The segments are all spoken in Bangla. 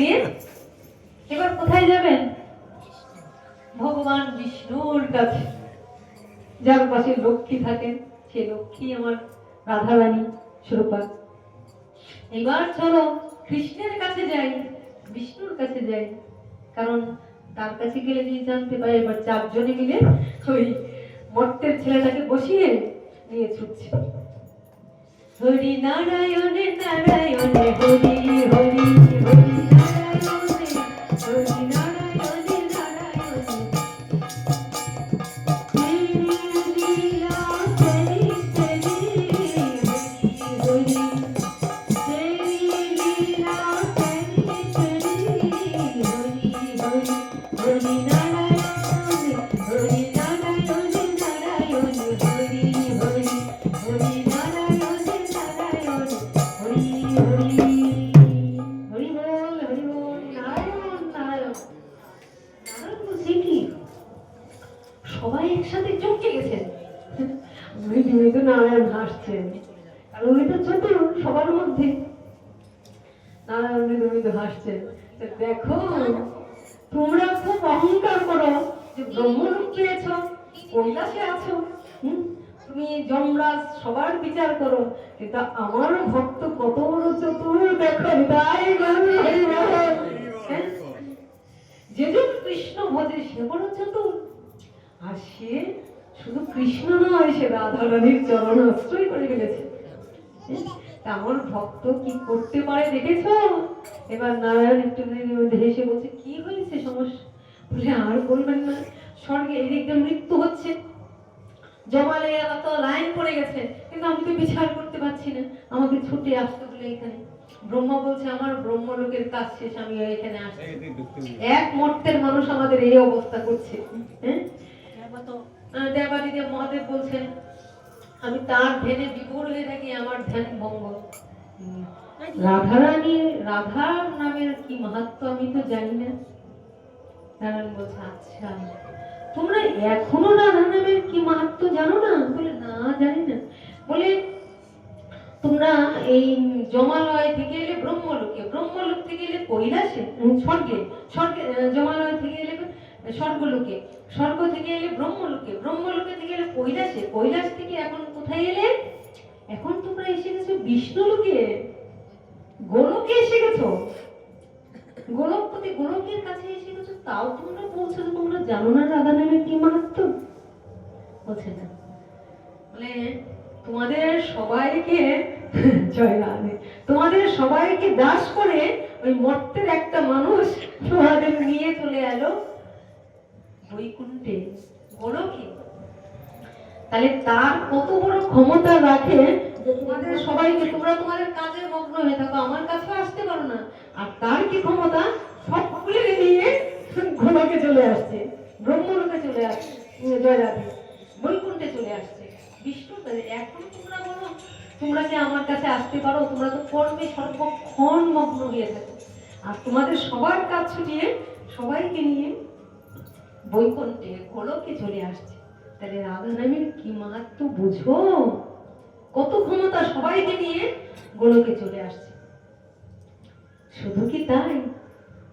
দিয়ে এবার কোথায় যাবেন? ভগবান বিষ্ণুর কাছে, যার পাশে লক্ষ্মী থাকেন, সে লক্ষ্মী আমার রাধারানী স্বরূপা। এবার চলো কৃষ্ণের কাছে যাই, বিষ্ণুর কাছে যাই, কারণ তার কাছে গেলে যদি জানতে পারে এবার চারজনে মিলে ওই মর্তের ছেলেটাকে বসিয়ে নিয়ে ছুটছে। হরি নারায়ণে নারায়ণে হরি হরি হরি নারায়ণে হরি নারায়ণে নারায়ণে তেরি লীলা তেরি তেরি হরি হরি তেরি লীলা তেরি তেরি হরি হরি হরি নারায়ণে হরি নারায়ণে নারায়ণে হরি হরি হরি নারায়ণে নারায়ণে হরি হরি হরি বল হরি বল নারায়ণ নারায়ণ নারায়ণ বলছে কি সবাই একসাথে চমকে গেছেন। মৃদু নারায়ণ হাসছেন, আর উনি তো ছোট সবার মধ্যে। নারায়ণ মৃদু হাসছেন, দেখো তোমরা খুব অহংকার করো যে ব্রহ্মলোক পেয়েছ, কৈলাসে আছো, তুমি যমরাজ সবার বিচার করো, কিন্তু আমার ভক্ত কত বড় চতুর দেখো। তাই যেজন কৃষ্ণ ভজে সে বড় চতুর, আর সে শুধু কৃষ্ণ নয়, সে রাধারানীর চরণ আশ্রয় করে ফেলেছে। আমার ভক্ত কি করতে পারে দেখেছ? এবার নারায়ণ একটু হেসে বলছে কি হয়েছে সমস্যা? বলে আর বলবেন না, স্বর্গে এদিক দিয়ে মৃত্যু হচ্ছে, জমালে এত লাইন পড়ে গেছে, কিন্তু আমি তো বিচার করতে পারছি না, আমাকে ছুটে আসতে বলে এখানে। ব্রহ্মা বলছে আমার ব্রহ্মলোকের কাজ শেষ, আমি এখানে আসছি। এক মর্তের মানুষ আমাদের এই অবস্থা করছে। দেবাদিদেব মহাদেব বলছেন আমি তার ধ্যানে বিভোর হয়ে থাকি, আমার ধ্যান ভঙ্গ। রাধারানী রাধার নামের কি মাহাত্ম্য আমি তো জানি না। নারায়ণ বলছে আচ্ছা তোমরা এখনো রাধা নামের কি মাহাত্ম্য জানো না? বলে না জানি না। বলে তোমরা এই জমালয় থেকে এলে ব্রহ্মলোকে, ব্রহ্মলোক থেকে এলে কৈলাসে, স্বর্গে, স্বর্গে জমালয় থেকে এলে স্বর্গলোকে, স্বর্গ থেকে এলে ব্রহ্মলোকে, ব্রহ্মলোকে থেকে এলে কৈলাসে, কৈলাস থেকে এখন কোথায় এলে? এখন তোমরা এসে গেছো বিষ্ণুলোকে, গোলকে এসে গেছো, গোলকপতি গোলকের কাছে এসে গেছো, তাও তোমরা বলছো যে তোমরা জানো না রাধা নামের কি মাহাত্ম্য? বলছে না। বলে তোমাদের সবাইকে জয় রাধে, তোমাদের সবাইকে দাস করে ওই মর্তের একটা মানুষ তোমাদের নিয়ে চলে এলো বৈকুণ্ঠে, গোলকে। তাহলে তার কত বড় ক্ষমতা রাখে যে তোমাদের সবাইকে, তোমরা তোমাদের কাজে মগ্ন হয়ে থাকো, আমার কাছে আসতে পারো না, আর তার কি ক্ষমতা সব খুলে নিয়ে গোলকে চলে আসছে, ব্রহ্মলোকে চলে আসছে, জয় রাধে, বৈকুণ্ঠে চলে আসছে বিষ্ণু। এখন তোমরা বলো তোমরা কি আমার কাছে আসতে পারো? তোমরা তো কর্মে সর্বক্ষণ মগ্ন হয়ে থাকো, আর তোমাদের সবার কাজ ছুটিয়ে সবাইকে নিয়ে বৈকুণ্ঠে গোলকে চলে আসছে। তাহলে রাধা নামের কি মাহাত্ম্য বুঝো? কত ক্ষমতা, সবাইকে নিয়ে গোলকে চলে আসছে। শুধু কি তাই?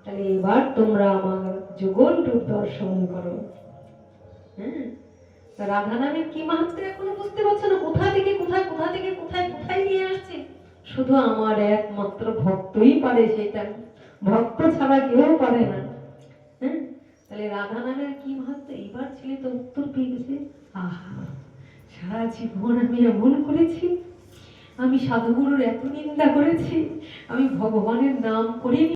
তাহলে এবার তোমরা আমার যুগল রূপ দর্শন করো। হ্যাঁ, রাধা নামের কি মাহাত্ম্য এখনো বুঝতে পারছো না? কোথা থেকে কোথায়, কোথা থেকে কোথায় কোথায় নিয়ে আসছে? শুধু আমার একমাত্র ভক্তই পারে সেটা, ভক্ত ছাড়া কেউ পারে না। হ্যাঁ, তাহলে রাধা নামের কি মাহাত্ম্য এবার ছেলে তো উত্তর পেয়ে গেছে। আহা, সারা জীবন আমি এমন করেছি, আমি সাধুগুরুর এত নিন্দা করেছি, আমি ভগবানের নাম করিনি।